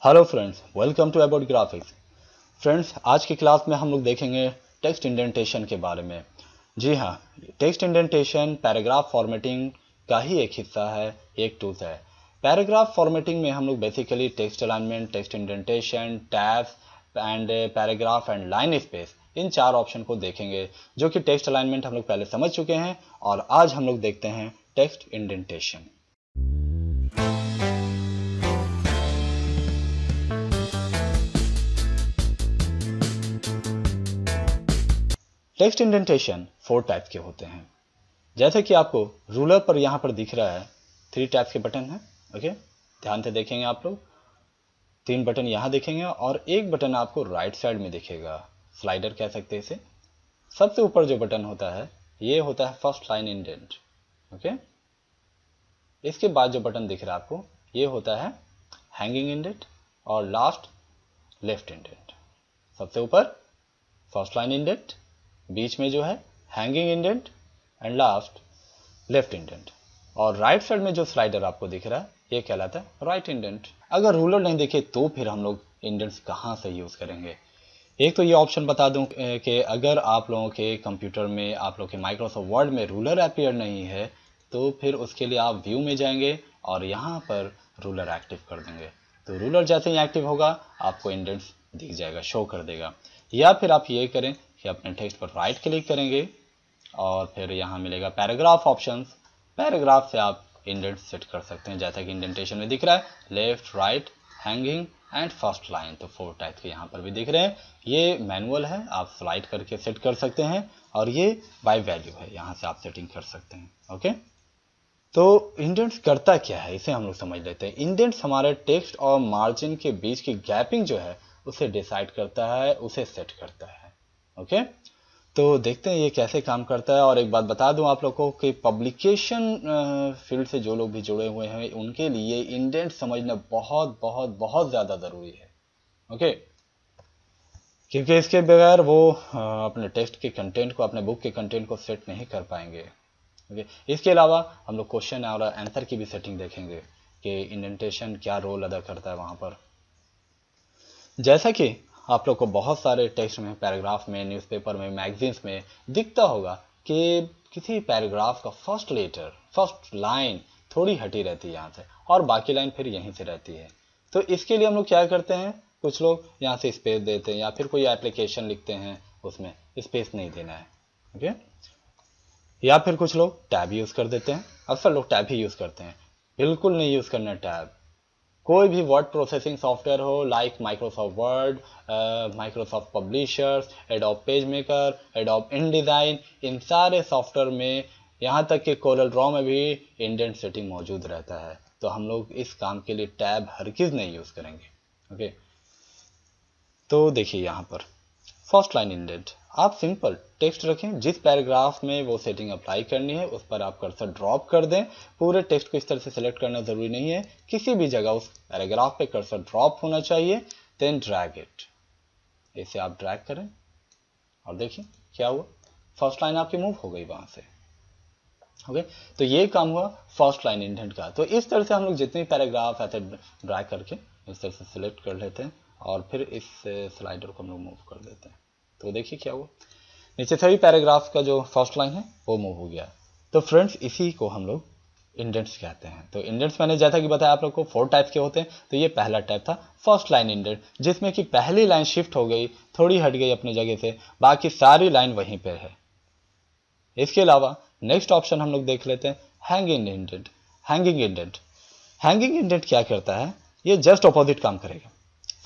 Hello friends, welcome to about graphics. Friends, आज की class में हम लोग देखेंगे टेक्स्ट इंडेंटेशन के बारे में। जी हाँ, टेक्स्ट इंडेंटेशन पैराग्राफ फॉर्मेटिंग का ही एक हिस्सा है, एक टूल है। पैराग्राफ फॉर्मेटिंग में हम लोग basically text alignment, text indentation, tabs and paragraph and line space, इन चार ऑप्शन को देखेंगे, जो कि टेक्स्ट अलाइनमेंट हम लोग पहले समझ चुके हैं और आज हम लोग देखते हैं text indentation. Text indentation 4 type के होते हैं। जैसे कि आपको रूलर पर यहां पर दिख रहा है 3 टाइप के बटन हैं। ओके, ध्यान से देखेंगे आप लोग। 3 बटन यहां दिखेंगे और एक बटन आपको राइट साइड में दिखेगा, स्लाइडर कह सकते हैं इसे। सबसे ऊपर जो बटन होता है ये होता है फर्स्ट लाइन इंडेंट। ओके, इसके बाद जो बटन दिख रहा है आपको ये होता है हैंगिंग इंडेंट और लास्ट लेफ्ट इंडेंट। सबसे ऊपर फर्स्ट लाइन इंडेंट, बीच में जो है hanging indent and last left indent, और राइट साइड में जो स्लाइडर आपको दिख रहा है ये कहलाता है राइट इंडेंट। अगर रूलर नहीं देखे तो फिर हम लोग इंडेंट्स कहाँ से यूज करेंगे? एक तो ये ऑप्शन बता दूं कि अगर आप लोगों के कंप्यूटर में, आप लोग के माइक्रोसॉफ्ट वर्ड में रूलर अपीयर नहीं है तो फिर उसके लिए आप व्यू में जाएंगे और यहाँ पर रूलर एक्टिव कर देंगे। तो रूलर जैसे ही एक्टिव होगा आपको इंडेंट्स दिख जाएगा, शो कर देगा। या फिर आप ये करें कि अपने टेक्स्ट पर राइट क्लिक करेंगे और फिर यहाँ मिलेगा पैराग्राफ ऑप्शंस। पैराग्राफ से आप इंडेंट सेट कर सकते हैं, जैसा कि इंडेंटेशन में दिख रहा है, left, right, hanging and first line. तो 4 टाइप के यहाँ पर भी दिख रहे हैं। ये मैनुअल है, आप स्लाइड करके सेट कर सकते हैं, और ये बाय वैल्यू है, यहाँ से आप सेटिंग कर सकते हैं। ओके, तो इंडेंट्स करता क्या है इसे हम लोग समझ लेते हैं। इंडेंट्स हमारे टेक्स्ट और मार्जिन के बीच की गैपिंग जो है उसे डिसाइड करता है, उसे सेट करता है। ओके, तो देखते हैं ये कैसे काम करता है। और एक बात बता दूं आप लोगों को कि पब्लिकेशन फील्ड से जो लोग भी जुड़े हुए हैं उनके लिए इंडेंट समझना बहुत बहुत बहुत ज़्यादा ज़रूरी है। ओके, क्योंकि इसके बगैर वो अपने टेक्स्ट के कंटेंट को, अपने बुक के कंटेंट को सेट नहीं कर पाएंगे। ओके, इसके अलावा हम लोग क्वेश्चन और आंसर की भी सेटिंग देखेंगे कि इंडेंटेशन क्या रोल अदा करता है वहाँ पर। जैसा कि आप लोग को बहुत सारे टेक्स्ट में, पैराग्राफ में, न्यूज़पेपर में, मैगजीन्स में दिखता होगा कि किसी पैराग्राफ का फर्स्ट लेटर, फर्स्ट लाइन थोड़ी हटी रहती है यहाँ से और बाकी लाइन फिर यहीं से रहती है। तो इसके लिए हम लोग क्या करते हैं, कुछ लोग यहाँ से स्पेस देते हैं या फिर कोई एप्लीकेशन लिखते हैं उसमें स्पेस नहीं देना है। ओके, या फिर कुछ लोग टैब यूज़ कर देते हैं। अक्सर लोग टैब ही यूज़ करते हैं। बिल्कुल नहीं यूज़ करना टैब। कोई भी वर्ड प्रोसेसिंग सॉफ्टवेयर हो, like Microsoft Word, Microsoft Publishers, Adobe Page Maker, Adobe InDesign, इन सारे सॉफ्टवेयर में, यहाँ तक कि कोरल ड्रॉ में भी इंडेंट सेटिंग मौजूद रहता है। तो हम लोग इस काम के लिए टैब हरगिज़ नहीं यूज़ करेंगे। ओके, तो देखिए यहाँ पर फर्स्ट लाइन इंडेंट, आप सिंपल टेक्स्ट रखें, जिस पैराग्राफ में वो सेटिंग अप्लाई करनी है उस पर आप कर्सर ड्रॉप कर दें। पूरे टेक्स्ट को इस तरह से सिलेक्ट करना जरूरी नहीं है, किसी भी जगह उस पैराग्राफ पे कर्सर ड्रॉप होना चाहिए। देन ड्रैग इट, इसे आप ड्रैग करें और देखिए क्या हुआ, फर्स्ट लाइन आपकी मूव हो गई वहां से। ओके, तो ये काम हुआ फर्स्ट लाइन इंडेंट का। तो इस तरह से हम लोग जितने पैराग्राफ ऐसे ड्रैग करके इस तरह से सिलेक्ट कर लेते हैं और फिर इस स्लाइडर को हम लोग मूव कर देते हैं। तो देखिए क्या हुआ, नीचे सभी पैराग्राफ का जो फर्स्ट लाइन है वो मूव हो गया। तो फ्रेंड्स, इसी को हम लोग इंडेंट्स कहते हैं। तो इंडेंट्स मैंने जैसा कि बताया आप लोग को 4 टाइप के होते हैं। तो ये पहला टाइप था फर्स्ट लाइन इंडेंट, जिसमें कि पहली लाइन शिफ्ट हो गई, थोड़ी हट गई अपनी जगह से, बाकी सारी लाइन वहीं पे है। इसके अलावा नेक्स्ट ऑप्शन हम लोग देख लेते हैं hanging indent. Hanging indent, hanging indent क्या करता है, ये जस्ट ऑपोजिट काम करेगा।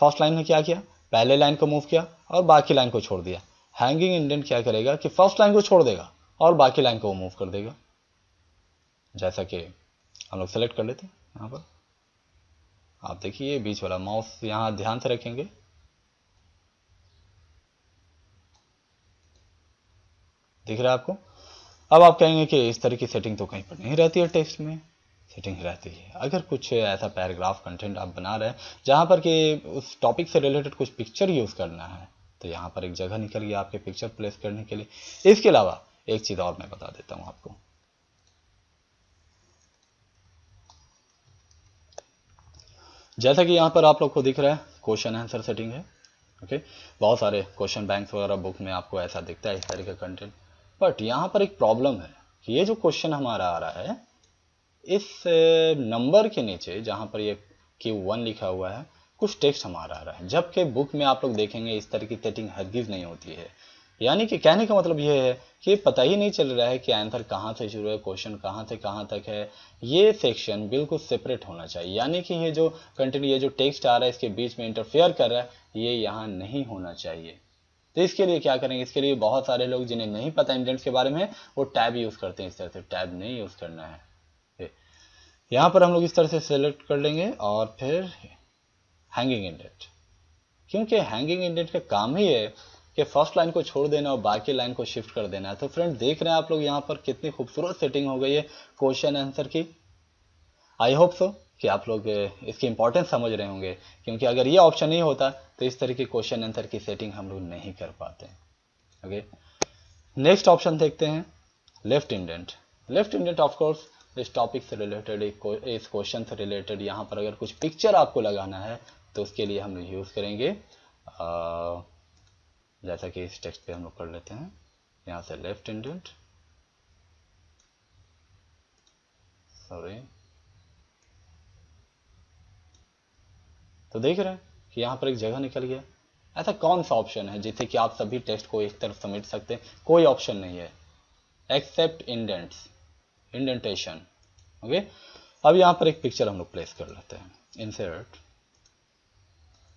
फर्स्ट लाइन ने क्या किया, पहले लाइन को मूव किया और बाकी लाइन को छोड़ दिया। हैंगिंग इंडेंट क्या करेगा कि फर्स्ट लाइन को छोड़ देगा और बाकी लाइन को मूव कर देगा। जैसा कि हम लोग सेलेक्ट कर लेते हैं यहाँ पर, आप देखिए बीच वाला माउस यहाँ ध्यान से रखेंगे, दिख रहा है आपको। अब आप कहेंगे कि इस तरह की सेटिंग तो कहीं पर नहीं रहती है, टेक्स्ट में सेटिंग रहती है। अगर कुछ ऐसा पैराग्राफ कंटेंट आप बना रहे हैं जहां पर कि उस टॉपिक से रिलेटेड कुछ पिक्चर यूज करना है, तो यहाँ पर एक जगह निकल गया आपके पिक्चर प्लेस करने के लिए। इसके अलावा एक चीज और मैं बता देता हूं आपको, जैसा कि यहाँ पर आप लोग को दिख रहा है क्वेश्चन आंसर सेटिंग है। ओके, बहुत सारे क्वेश्चन बैंक्स वगैरह बुक में आपको ऐसा दिखता है इस तरह का कंटेंट। बट यहाँ पर एक प्रॉब्लम है कि ये जो क्वेश्चन हमारा आ रहा है इस नंबर के नीचे जहाँ पर ये Q1 लिखा हुआ है कुछ टेक्स्ट हमारा आ रहा है, जबकि बुक में आप लोग देखेंगे इस तरह की सेटिंग हरगिज नहीं होती है। यानी कि कहने का मतलब ये है कि पता ही नहीं चल रहा है कि आंसर कहाँ से शुरू है, क्वेश्चन कहाँ से कहाँ तक है। ये सेक्शन बिल्कुल सेपरेट होना चाहिए, यानी कि ये जो कंटेंट, ये जो टेक्स्ट आ रहा है इसके बीच में इंटरफेयर कर रहा है, ये यहाँ नहीं होना चाहिए। तो इसके लिए क्या करेंगे, इसके लिए बहुत सारे लोग जिन्हें नहीं पता इंडेंट्स के बारे में वो टैब यूज करते हैं। इस तरह से टैब नहीं यूज करना है। यहाँ पर हम लोग इस तरह से सेलेक्ट कर लेंगे और फिर हैंगिंग इंडेंट, क्योंकि हैंगिंग इंडेंट का काम ही है कि फर्स्ट लाइन को छोड़ देना और बाकी लाइन को शिफ्ट कर देना है। तो फ्रेंड देख रहे हैं आप लोग यहाँ पर कितनी खूबसूरत सेटिंग हो गई है क्वेश्चन आंसर की। आई होप सो कि आप लोग इसकी इंपॉर्टेंस समझ रहे होंगे, क्योंकि अगर ये ऑप्शन नहीं होता तो इस तरह की क्वेश्चन आंसर की सेटिंग हम लोग नहीं कर पाते। ओके, नेक्स्ट ऑप्शन देखते हैं left indent. Left indent of course इस टॉपिक से रिलेटेड, इस क्वेश्चन से रिलेटेड यहाँ पर अगर कुछ पिक्चर आपको लगाना है तो उसके लिए हम लोग यूज़ करेंगे, जैसा कि इस टेक्स्ट पे हम लोग कर लेते हैं यहाँ से लेफ्ट इंडेंट, सॉरी। तो देख रहे हैं कि यहाँ पर एक जगह निकल गया। ऐसा कौन सा ऑप्शन है जिससे कि आप सभी टेक्स्ट को एक तरफ समेट सकते हैं? कोई ऑप्शन नहीं है एक्सेप्ट इंडेंट्स, इंडेंटेशन। ओके, अब यहाँ पर एक पिक्चर हम लोग प्लेस कर लेते हैं, इंसर्ट।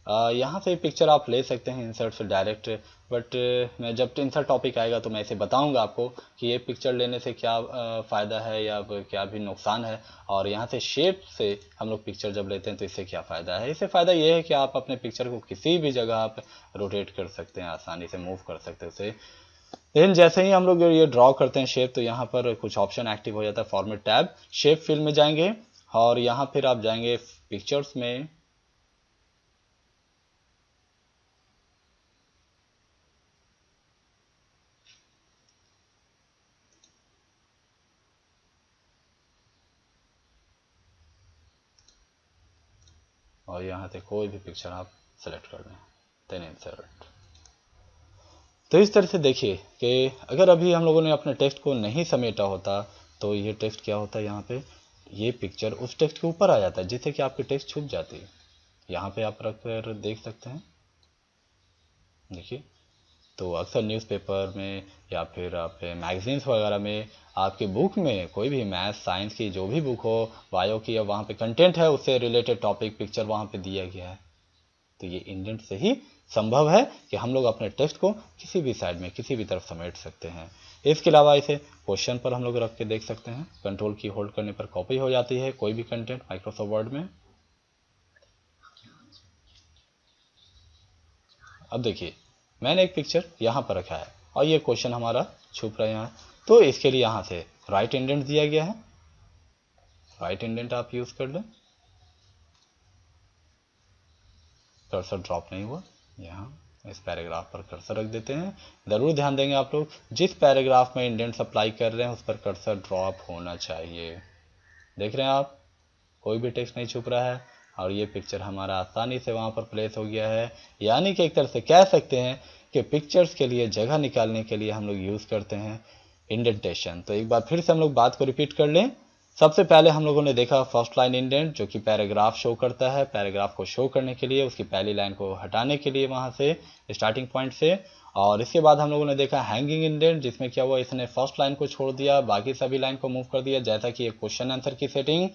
यहाँ से पिक्चर आप ले सकते हैं इंसर्ट से डायरेक्ट, बट मैं जब इंसर्ट टॉपिक आएगा तो मैं इसे बताऊंगा आपको कि ये पिक्चर लेने से क्या फ़ायदा है या क्या भी नुकसान है, और यहाँ से शेप से हम लोग पिक्चर जब लेते हैं तो इससे क्या फ़ायदा है। इससे फ़ायदा ये है कि आप अपने पिक्चर को किसी भी जगह आप रोटेट कर सकते हैं, आसानी से मूव कर सकते हैं उसे। लेकिन जैसे ही हम लोग ये ड्रॉ करते हैं शेप, तो यहाँ पर कुछ ऑप्शन एक्टिव हो जाता है। फॉर्मेट टैब, शेप फिल में जाएंगे और यहाँ फिर आप जाएंगे पिक्चर्स में, और यहाँ से कोई भी पिक्चर आप सेलेक्ट कर लें, देन इंसर्ट। तो इस तरह से देखिए कि अगर अभी हम लोगों ने अपने टेक्स्ट को नहीं समेटा होता तो ये टेक्स्ट क्या होता है, यहाँ पे ये पिक्चर उस टेक्स्ट के ऊपर आ जाता है जिससे कि आपकी टेक्स्ट छुप जाती है। यहाँ पे आप रख कर देख सकते हैं, देखिए। तो अक्सर न्यूज़पेपर में या फिर आप मैगजीन्स वगैरह में, आपकी बुक में कोई भी मैथ साइंस की जो भी बुक हो, बायो की, या वहाँ पे कंटेंट है उससे रिलेटेड टॉपिक पिक्चर वहाँ पे दिया गया है। तो ये इंडेंट से ही संभव है कि हम लोग अपने टेक्स्ट को किसी भी साइड में किसी भी तरफ समेट सकते हैं। इसके अलावा इसे क्वेश्चन पर हम लोग रख के देख सकते हैं, कंट्रोल की होल्ड करने पर कॉपी हो जाती है कोई भी कंटेंट माइक्रोसॉफ्ट वर्ड में। अब देखिए मैंने एक पिक्चर यहाँ पर रखा है और ये क्वेश्चन हमारा छुप रहा है यहाँ, तो इसके लिए यहाँ से राइट इंडेंट दिया गया है, राइट इंडेंट आप यूज कर लें। कर्सर ड्रॉप नहीं हुआ, यहाँ इस पैराग्राफ पर कर्सर रख देते हैं। ज़रूर ध्यान देंगे आप लोग, जिस पैराग्राफ में इंडेंट्स अप्लाई कर रहे हैं उस पर कर्सर ड्रॉप होना चाहिए। देख रहे हैं आप, कोई भी टेक्स्ट नहीं छुप रहा है और ये पिक्चर हमारा आसानी से वहाँ पर प्लेस हो गया है। यानी कि एक तरह से कह सकते हैं कि पिक्चर्स के लिए जगह निकालने के लिए हम लोग यूज़ करते हैं इंडेंटेशन। तो एक बार फिर से हम लोग बात को रिपीट कर लें। सबसे पहले हम लोगों ने देखा फर्स्ट लाइन इंडेंट, जो कि पैराग्राफ शो करता है। पैराग्राफ को शो करने के लिए उसकी पहली लाइन को हटाने के लिए वहाँ से स्टार्टिंग पॉइंट से, और इसके बाद हम लोगों ने देखा हैंगिंग इंडेंट, जिसमें क्या हुआ, इसने फर्स्ट लाइन को छोड़ दिया, बाकी सभी लाइन को मूव कर दिया, जैसा कि एक क्वेश्चन आंसर की सेटिंग।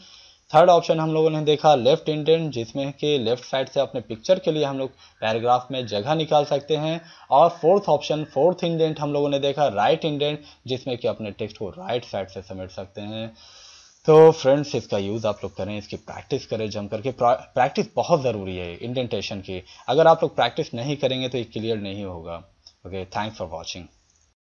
थर्ड ऑप्शन हम लोगों ने देखा लेफ्ट इंडेंट, जिसमें कि लेफ्ट साइड से अपने पिक्चर के लिए हम लोग पैराग्राफ में जगह निकाल सकते हैं। और फोर्थ ऑप्शन, फोर्थ इंडेंट हम लोगों ने देखा राइट इंडेंट, जिसमें कि अपने टेक्स्ट को राइट साइड से समेट सकते हैं। तो फ्रेंड्स इसका यूज़ आप लोग करें, इसकी प्रैक्टिस करें जम करके। प्रैक्टिस बहुत ज़रूरी है इंडेंटेशन की, अगर आप लोग प्रैक्टिस नहीं करेंगे तो ये क्लियर नहीं होगा। Okay, thanks for watching.